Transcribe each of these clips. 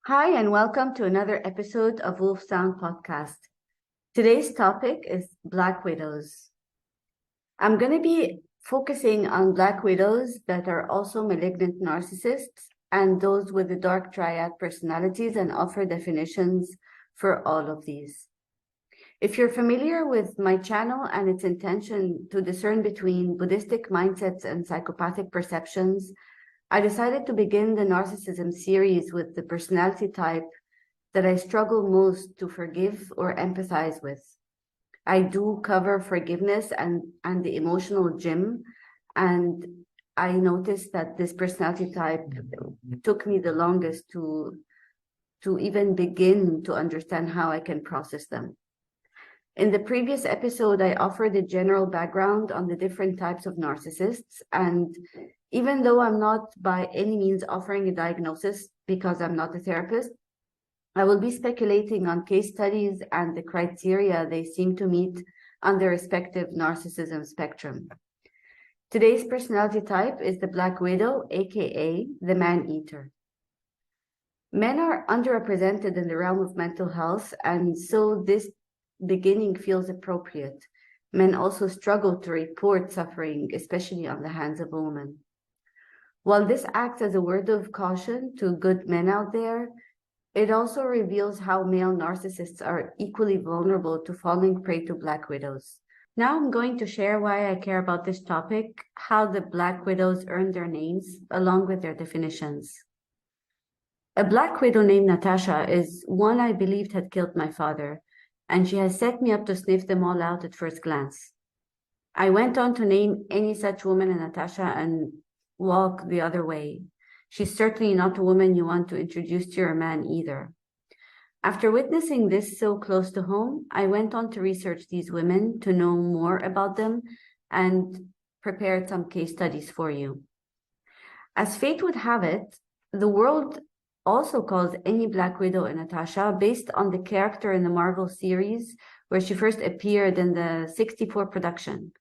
Hi, and welcome to another episode of WolfeSound podcast. Today's topic is Black Widows. I'm going to be focusing on Black widows that are also malignant narcissists and those with the dark triad personalities, and offer definitions for all of these. If you're familiar with my channel and its intention to discern between Buddhistic mindsets and psychopathic perceptions, I decided to begin the narcissism series with the personality type that I struggle most to forgive or empathize with. I do cover forgiveness and the emotional gym, and I noticed that this personality type took me the longest to even begin to understand how I can process them. In the previous episode, I offered a general background on the different types of narcissists, and even though I'm not by any means offering a diagnosis because I'm not a therapist, I will be speculating on case studies and the criteria they seem to meet on their respective narcissism spectrum. Today's personality type is the Black Widow, aka the Man-Eater. Men are underrepresented in the realm of mental health, and so this beginning feels appropriate. Men also struggle to report suffering, especially on the hands of a woman. While this acts as a word of caution to good men out there, it also reveals how male narcissists are equally vulnerable to falling prey to Black widows. Now I'm going to share why I care about this topic, how the Black widows earn their names, along with their definitions. A Black widow named Natasha is one I believed had killed my father, and she has set me up to sniff them all out at first glance. I went on to name any such woman as Natasha and walk the other way. She's certainly not a woman you want to introduce to your man either. After witnessing this so close to home, I went on to research these women to know more about them and prepared some case studies for you. As fate would have it, the world also calls any Black widow a Natasha based on the character in the Marvel series where she first appeared in the 1964 production.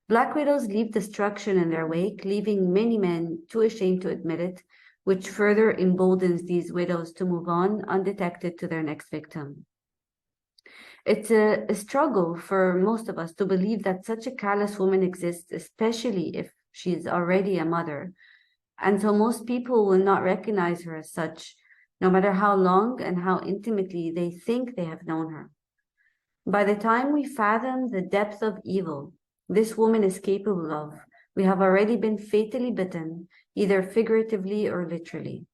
Black widows leave destruction in their wake, leaving many men too ashamed to admit it, which further emboldens these widows to move on undetected to their next victim. It's a struggle for most of us to believe that such a callous woman exists, especially if she's already a mother. And so most people will not recognize her as such, no matter how long and how intimately they think they have known her. By the time we fathom the depth of evil this woman is capable of, we have already been fatally bitten, either figuratively or literally.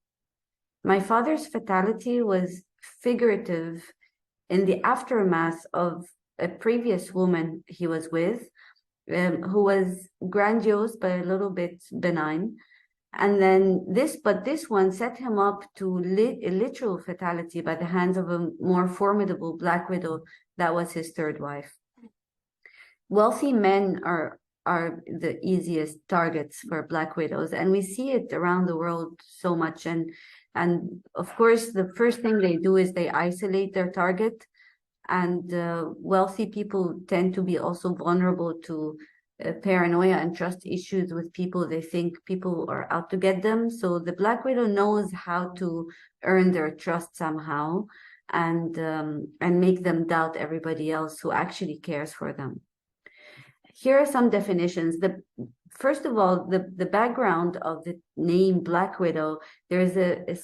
My father's fatality was figurative in the aftermath of a previous woman he was with, who was grandiose but a little bit benign. And then this one set him up to a literal fatality by the hands of a more formidable Black widow that was his third wife. Wealthy men are the easiest targets for Black widows, and we see it around the world so much. And of course, the first thing they do is they isolate their target, and wealthy people tend to be also vulnerable to paranoia and trust issues with people. They think people are out to get them. So the Black widow knows how to earn their trust somehow and make them doubt everybody else who actually cares for them. Here are some definitions. First of all, the background of the name Black widow, there's a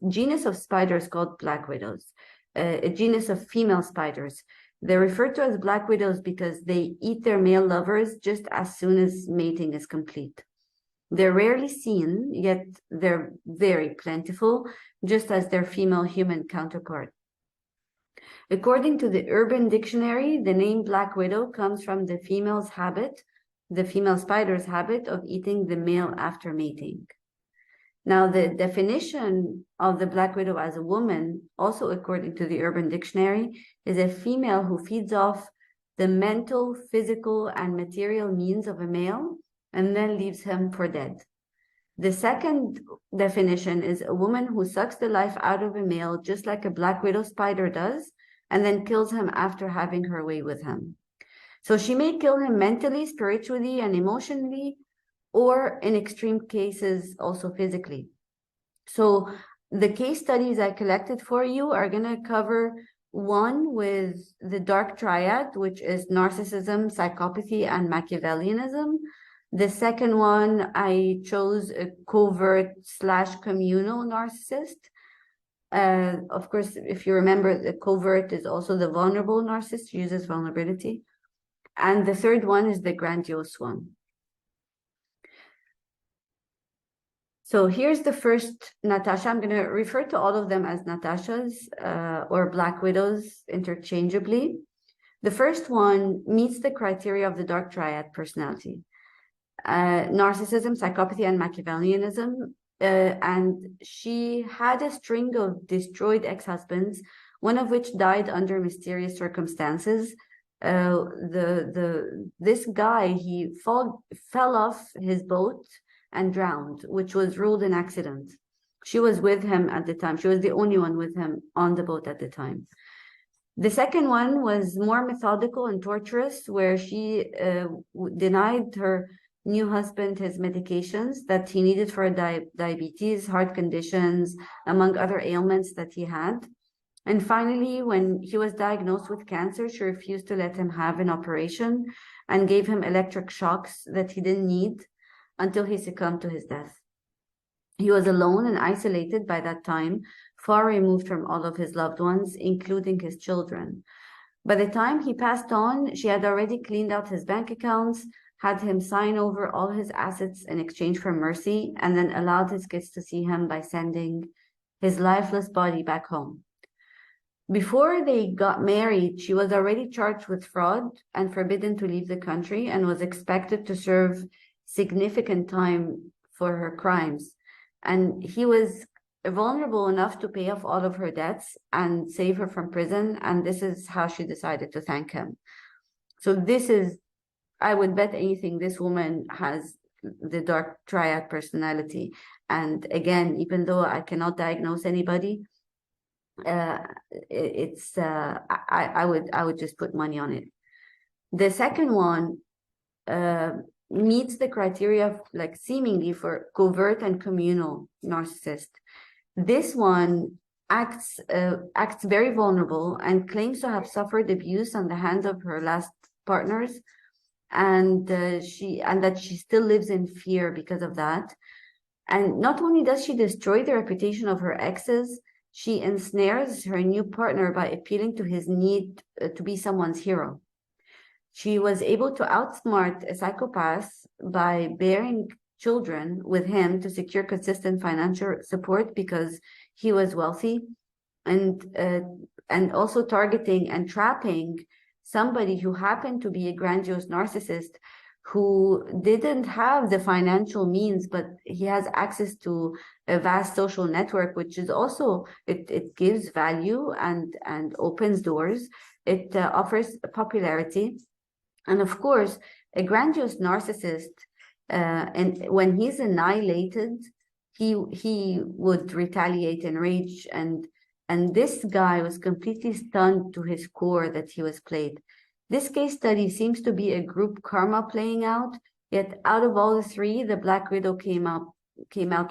genus of spiders called Black widows, a genus of female spiders. They're referred to as Black widows because they eat their male lovers just as soon as mating is complete. They're rarely seen, yet they're very plentiful, just as their female human counterpart. According to the Urban Dictionary, the name Black widow comes from the female spider's habit of eating the male after mating. Now, the definition of the Black widow as a woman, also according to the Urban Dictionary, is a female who feeds off the mental, physical, and material means of a male and then leaves him for dead. The second definition is a woman who sucks the life out of a male just like a Black widow spider does, and then kills him after having her way with him. So she may kill him mentally, spiritually, and emotionally, or in extreme cases, also physically. So The case studies I collected for you are going to cover one with the dark triad, which is narcissism, psychopathy, and Machiavellianism. The second one, I chose a covert/communal narcissist. Of course, if you remember, the covert is also the vulnerable narcissist, uses vulnerability. And the third one is the grandiose one. So here's the first Natasha. I'm going to refer to all of them as Natashas or Black Widows interchangeably. The first one meets the criteria of the dark triad personality. Narcissism, psychopathy, and Machiavellianism. And she had a string of destroyed ex-husbands, one of which died under mysterious circumstances. This guy, he fell off his boat and drowned, which was ruled an accident. She was with him at the time. She was the only one with him on the boat at the time. The second one was more methodical and torturous, where she denied her new husband his medications that he needed for diabetes, heart conditions, among other ailments that he had. And finally, when he was diagnosed with cancer, she refused to let him have an operation and gave him electric shocks that he didn't need until he succumbed to his death. He was alone and isolated by that time, far removed from all of his loved ones, including his children. By the time he passed on, she had already cleaned out his bank accounts, had him sign over all his assets in exchange for mercy, and then allowed his kids to see him by sending his lifeless body back home. Before they got married, she was already charged with fraud and forbidden to leave the country, and was expected to serve significant time for her crimes. And he was vulnerable enough to pay off all of her debts and save her from prison. And this is how she decided to thank him. So this is, I would bet anything, this woman has the dark triad personality. And again, even though I cannot diagnose anybody, I would just put money on it. The second one meets the criteria of, like, seemingly for covert and communal narcissist. This one acts very vulnerable and claims to have suffered abuse on the hands of her last partners, and that she still lives in fear because of that. And not only does she destroy the reputation of her exes, she ensnares her new partner by appealing to his need to be someone's hero. She was able to outsmart a psychopath by bearing children with him to secure consistent financial support because he was wealthy, and also targeting and trapping somebody who happened to be a grandiose narcissist who didn't have the financial means, but he has access to a vast social network, which is also, it gives value and opens doors. It offers popularity. And of course, a grandiose narcissist, and when he's annihilated, he would retaliate and rage. And this guy was completely stunned to his core that he was played. This case study seems to be a group karma playing out, yet out of all the three, the Black Widow came out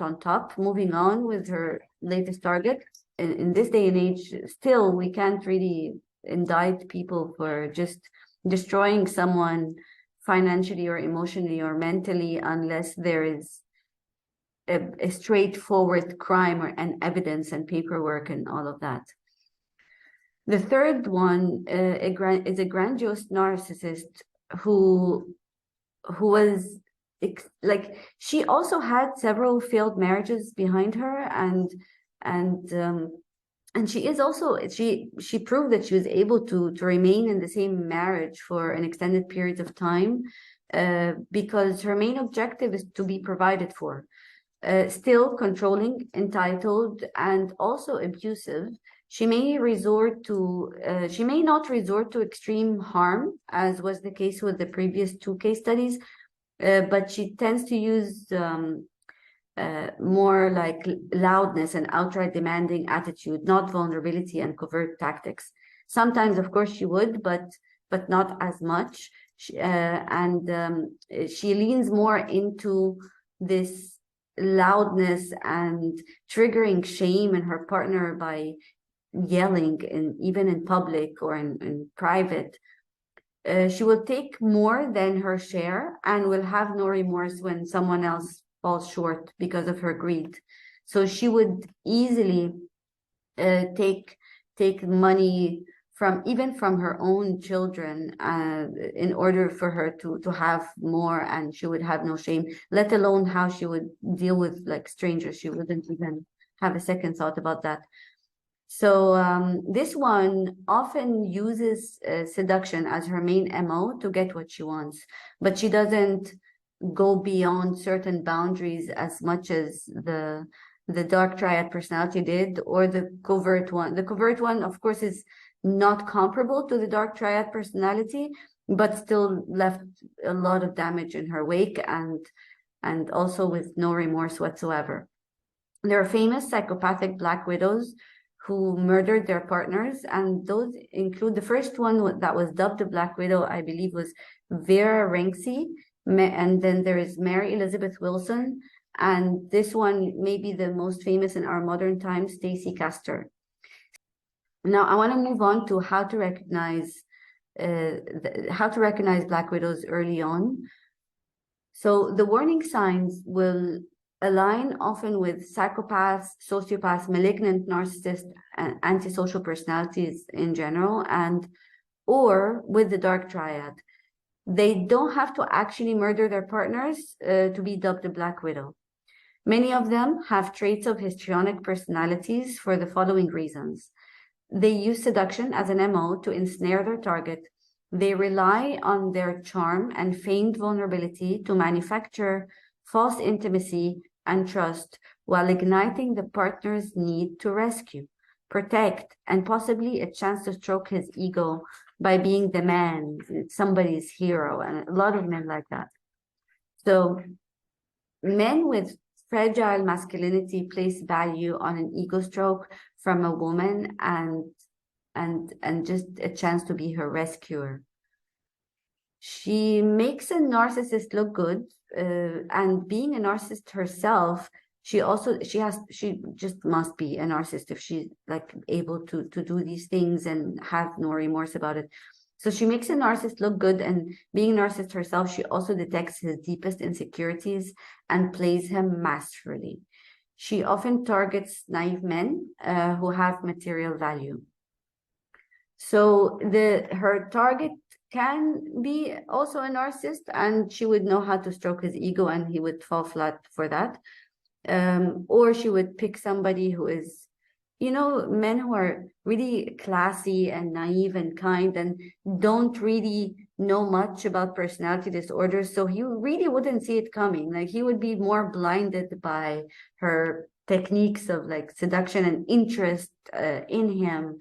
on top, moving on with her latest target. In this day and age, still, we can't really indict people for just destroying someone financially or emotionally or mentally unless there is a straightforward crime and evidence and paperwork and all of that. The third one is a grandiose narcissist who was like, she also had several failed marriages behind her, and she is also, she proved that she was able to remain in the same marriage for an extended period of time because her main objective is to be provided for. Still controlling, entitled, and also abusive. She may not resort to extreme harm, as was the case with the previous two case studies, but she tends to use more like loudness and outright demanding attitude, not vulnerability and covert tactics. Sometimes, of course, she would, but not as much. She leans more into this loudness and triggering shame in her partner by yelling, even in public or in private. She will take more than her share and will have no remorse when someone else falls short because of her greed. So she would easily take money even from her own children in order for her to have more, and she would have no shame, let alone how she would deal with like strangers. She wouldn't even have a second thought about that. So this one often uses seduction as her main MO to get what she wants, but she doesn't go beyond certain boundaries as much as the dark triad personality did, or the covert one. The covert one, of course, is not comparable to the dark triad personality, but still left a lot of damage in her wake, and also with no remorse whatsoever. There are famous psychopathic black widows who murdered their partners, and those include, the first one that was dubbed the Black Widow, I believe, was Vera Renzi, and then there is Mary Elizabeth Wilson, and this one may be the most famous in our modern times, Stacey Castor. Now, I want to move on to how to recognize Black widows early on. So the warning signs will align often with psychopaths, sociopaths, malignant narcissists, and antisocial personalities in general, or with the dark triad. They don't have to actually murder their partners to be dubbed a Black Widow. Many of them have traits of histrionic personalities for the following reasons. They use seduction as an MO to ensnare their target. They rely on their charm and feigned vulnerability to manufacture false intimacy and trust while igniting the partner's need to rescue, protect, and possibly a chance to stroke his ego by being the man, somebody's hero, and a lot of men like that. So men with fragile masculinity place value on an ego stroke from a woman and just a chance to be her rescuer. She makes a narcissist look good, and being a narcissist herself, she just must be a narcissist if she's like able to do these things and have no remorse about it. So she makes a narcissist look good, and being a narcissist herself, she also detects his deepest insecurities and plays him masterfully. She often targets naive men who have material value. So her target can be also a narcissist, and she would know how to stroke his ego, and he would fall flat for that. Or she would pick somebody who is, men who are really classy and naive and kind and don't really know much about personality disorders. So he really wouldn't see it coming. Like, he would be more blinded by her techniques of like seduction and interest in him.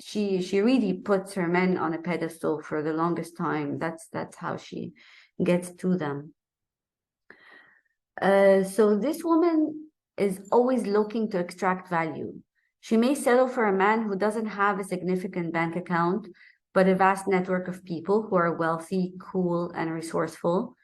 She really puts her men on a pedestal for the longest time. That's how she gets to them. So this woman is always looking to extract value. She may settle for a man who doesn't have a significant bank account, but a vast network of people who are wealthy, cool, and resourceful.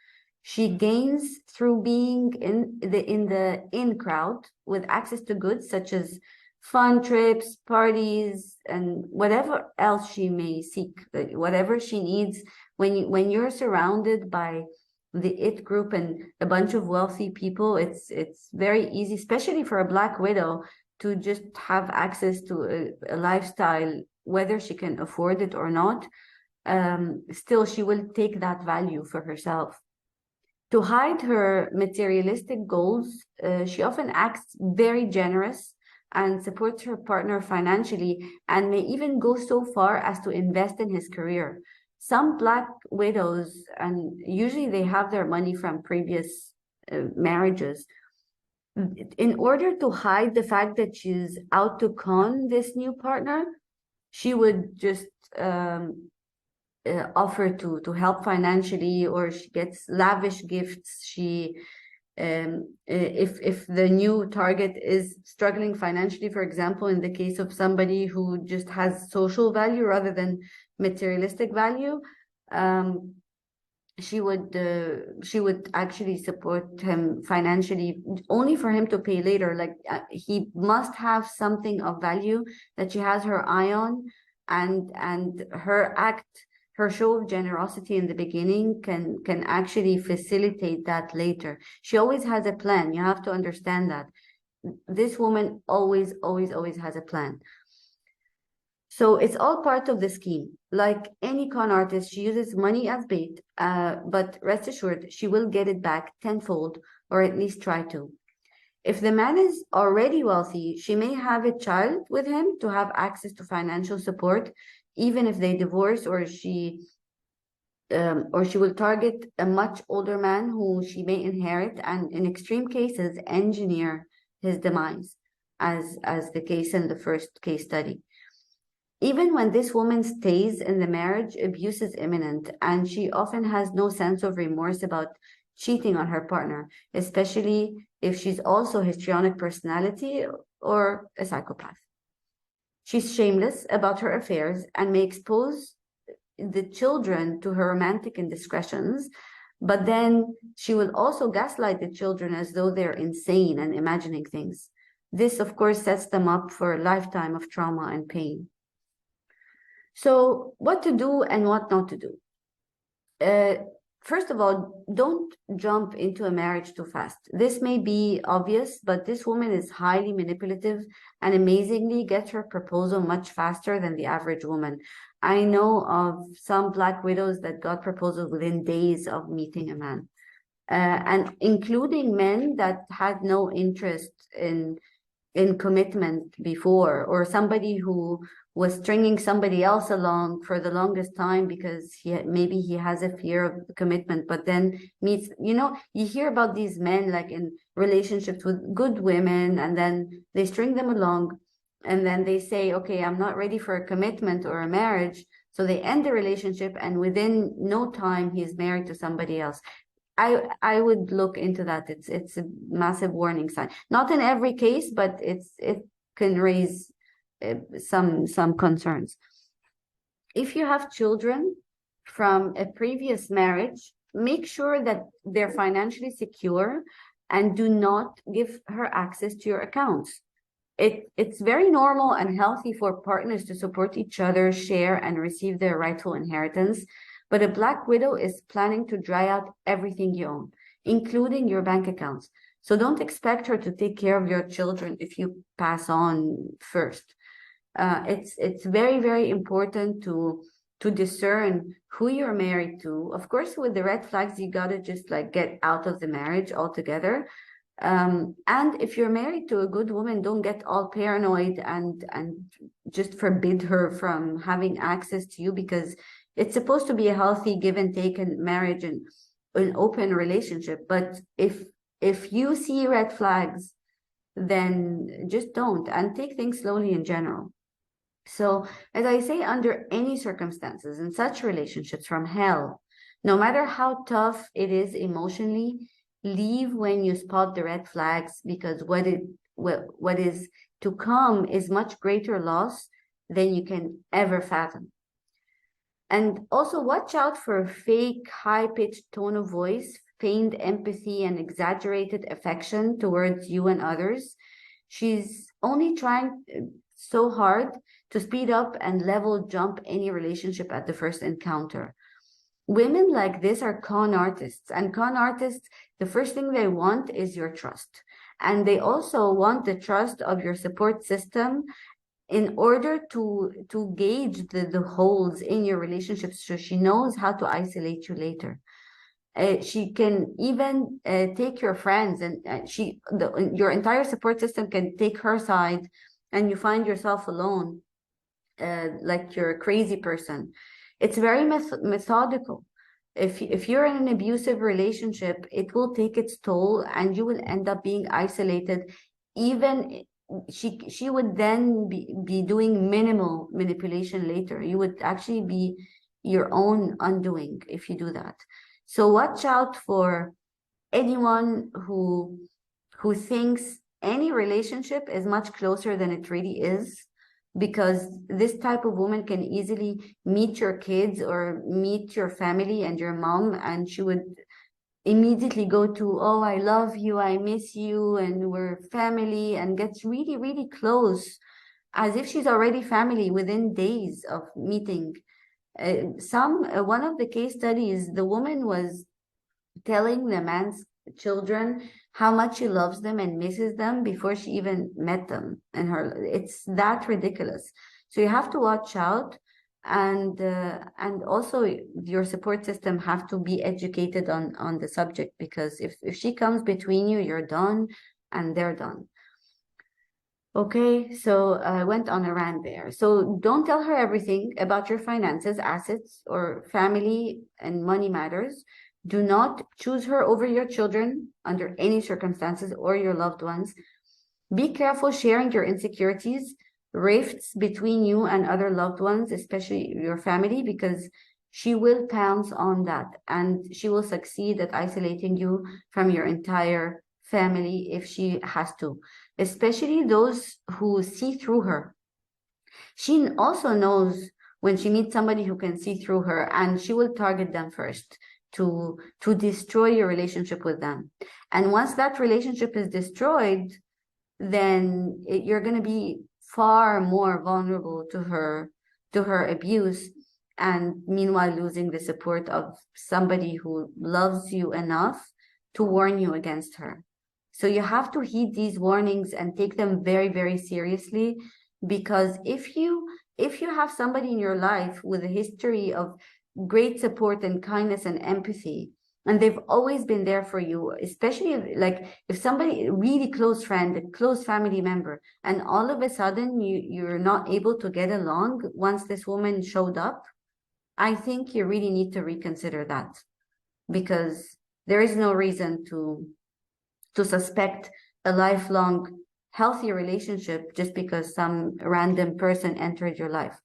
She gains through being in the in crowd with access to goods such as fun trips, parties, and whatever else she may seek, whatever she needs. When you're surrounded by the it group and a bunch of wealthy people, it's very easy, especially for a Black widow, to just have access to a lifestyle, whether she can afford it or not. Still, she will take that value for herself. To hide her materialistic goals, she often acts very generous and supports her partner financially, and may even go so far as to invest in his career. Some Black widows, and usually they have their money from previous marriages, in order to hide the fact that she's out to con this new partner, she would just offer to help financially, or she gets lavish gifts. She if the new target is struggling financially, for example, in the case of somebody who just has social value rather than materialistic value, she would actually support him financially, only for him to pay later. Like he must have something of value that she has her eye on, and her show of generosity in the beginning can actually facilitate that later. She always has a plan. You have to understand that this woman always has a plan. So it's all part of the scheme. Like any con artist, she uses money as bait, but rest assured, she will get it back tenfold, or at least try to. If the man is already wealthy, she may have a child with him to have access to financial support, even if they divorce, or she will target a much older man who she may inherit, and in extreme cases, engineer his demise, as the case in the first case study. Even when this woman stays in the marriage, abuse is imminent, and she often has no sense of remorse about cheating on her partner, especially if she's also a histrionic personality or a psychopath. She's shameless about her affairs and may expose the children to her romantic indiscretions, but then she will also gaslight the children as though they're insane and imagining things. This, of course, sets them up for a lifetime of trauma and pain. So what to do and what not to do? First of all, don't jump into a marriage too fast. This may be obvious, but this woman is highly manipulative and amazingly gets her proposal much faster than the average woman. I know of some Black widows that got proposals within days of meeting a man, and including men that had no interest in commitment before, or somebody who was stringing somebody else along for the longest time because maybe he has a fear of commitment, but then meets, you hear about these men like in relationships with good women, and then they string them along, and then they say, okay, I'm not ready for a commitment or a marriage. So they end the relationship, and within no time, he's married to somebody else. I would look into that. It's a massive warning sign. Not in every case, but it can raise some concerns. If you have children from a previous marriage, make sure that they're financially secure and do not give her access to your accounts. It's very normal and healthy for partners to support each other, share, and receive their rightful inheritance. But a Black widow is planning to dry out everything you own, including your bank accounts. So don't expect her to take care of your children if you pass on first. It's very, very important to discern who you're married to. Of course, with the red flags, you gotta just like get out of the marriage altogether. And if you're married to a good woman, don't get all paranoid and just forbid her from having access to you, because it's supposed to be a healthy give and take in marriage and an open relationship. But if you see red flags, then just don't, and take things slowly in general. So, as I say, under any circumstances in such relationships from hell, no matter how tough it is emotionally, leave when you spot the red flags, because what is to come is much greater loss than you can ever fathom. And also watch out for fake, high-pitched tone of voice, feigned empathy, and exaggerated affection towards you and others. She's only trying so hard to speed up and level jump any relationship at the first encounter. Women like this are con artists, and con artists, the first thing they want is your trust. And they also want the trust of your support system in order to gauge the holes in your relationships, so she knows how to isolate you later. She can even take your friends, and your entire support system can take her side, and you find yourself alone, like you're a crazy person. It's very methodical. If you're in an abusive relationship, it will take its toll, and you will end up being isolated. Even she would then be doing minimal manipulation later. You would actually be your own undoing if you do that. So watch out for anyone who thinks any relationship is much closer than it really is, because this type of woman can easily meet your kids or meet your family and your mom, and she would immediately go to, oh, I love you, I miss you, and we're family, and gets really, really close, as if she's already family within days of meeting. One of the case studies, the woman was telling the man's children how much she loves them and misses them before she even met them. And it's that ridiculous. So you have to watch out, and also your support system have to be educated on the subject, because if she comes between you, you're done, and they're done. Okay, so I went on a rant there. So don't tell her everything about your finances, assets, or family and money matters. Do not choose her over your children under any circumstances, or your loved ones. Be careful sharing your insecurities, rifts between you and other loved ones, especially your family, because she will pounce on that, and she will succeed at isolating you from your entire family if she has to, especially those who see through her. She also knows when she meets somebody who can see through her, and she will target them first to destroy your relationship with them. And once that relationship is destroyed, then you're going to be far more vulnerable to her abuse, and meanwhile losing the support of somebody who loves you enough to warn you against her. So you have to heed these warnings and take them very, very seriously, because if you have somebody in your life with a history of great support and kindness and empathy, and they've always been there for you, especially like if somebody, really close friend, a close family member, and all of a sudden you're not able to get along once this woman showed up, I think you really need to reconsider that, because there is no reason to suspect a lifelong healthy relationship just because some random person entered your life.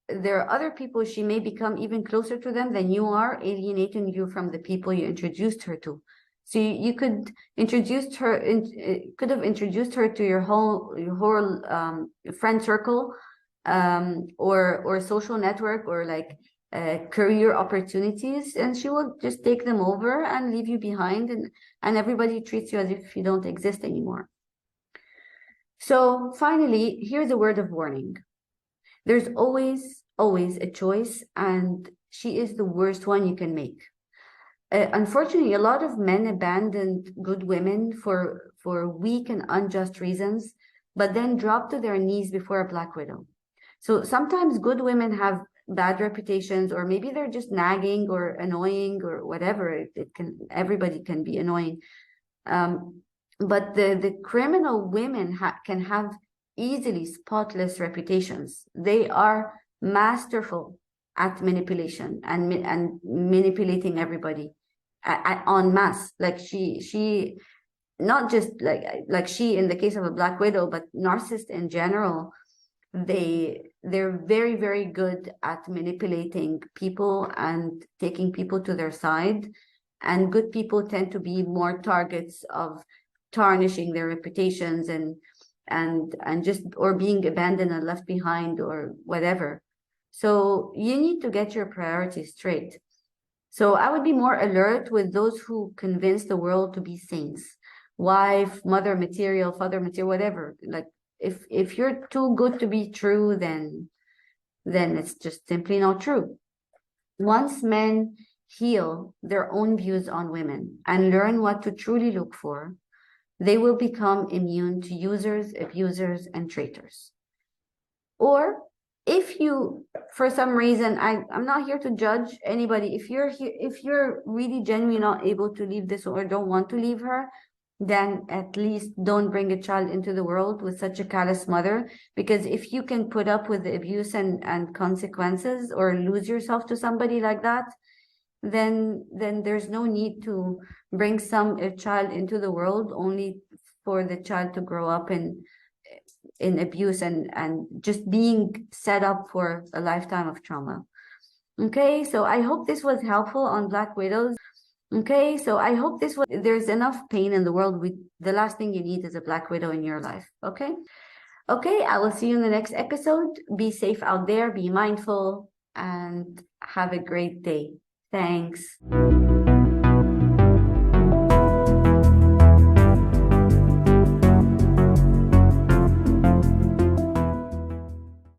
There are other people, she may become even closer to them than you are, alienating you from the people you introduced her to. So you could have introduced her to your whole friend circle, or social network, or like career opportunities, and she will just take them over and leave you behind, and everybody treats you as if you don't exist anymore. So finally, here's a word of warning. There's always a choice, and she is the worst one you can make. Unfortunately, a lot of men abandoned good women for weak and unjust reasons, but then drop to their knees before a black widow. So sometimes good women have bad reputations, or maybe they're just nagging or annoying or whatever. Everybody can be annoying. But the criminal women can have easily spotless reputations. They are masterful at manipulation and manipulating everybody en masse. Like she not just like she in the case of a black widow, but narcissists in general. They're very, very good at manipulating people and taking people to their side, and good people tend to be more targets of tarnishing their reputations and just, or being abandoned and left behind or whatever. So you need to get your priorities straight. So I would be more alert with those who convince the world to be saints, wife, mother material, father material, whatever. Like if you're too good to be true, then it's just simply not true. Once men heal their own views on women and learn what to truly look for, they will become immune to users, abusers, and traitors. Or if you, for some reason, I'm not here to judge anybody. If you're really genuinely not able to leave this or don't want to leave her, then at least don't bring a child into the world with such a callous mother. Because if you can put up with the abuse and consequences, or lose yourself to somebody like that, then there's no need to bring a child into the world only for the child to grow up in abuse and just being set up for a lifetime of trauma. Okay, so I hope this was helpful on Black Widows. Okay, so I hope there's enough pain in the world. The last thing you need is a Black Widow in your life. Okay. Okay, I will see you in the next episode. Be safe out there, be mindful, and have a great day. Thanks.